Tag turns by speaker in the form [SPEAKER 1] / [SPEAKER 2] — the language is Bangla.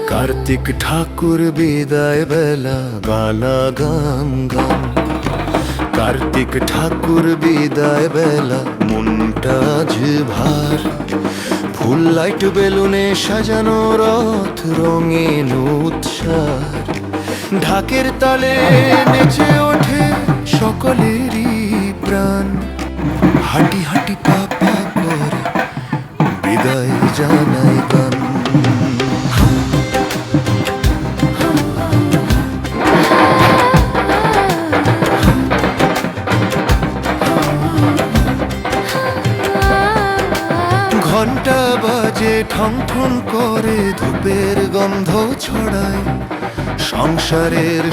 [SPEAKER 1] কার্তিক ঠাকুর বিদায় বেলা গানা গান গান। কার্তিক ঠাকুর বিদায় বেলা মনটা আজ ভার। ফুল লাইট বেলুনে সাজানো রথ রঙিন উৎসার। ঢাকের তালে নেচে ওঠে সকলেরই প্রাণ। হাঁটি হাঁটি পা পা করে বিদায় জানাই গান। ঘন্টা বাজে ঠং ঠং করে ধূপের গন্ধ ছড়ায় সংসারের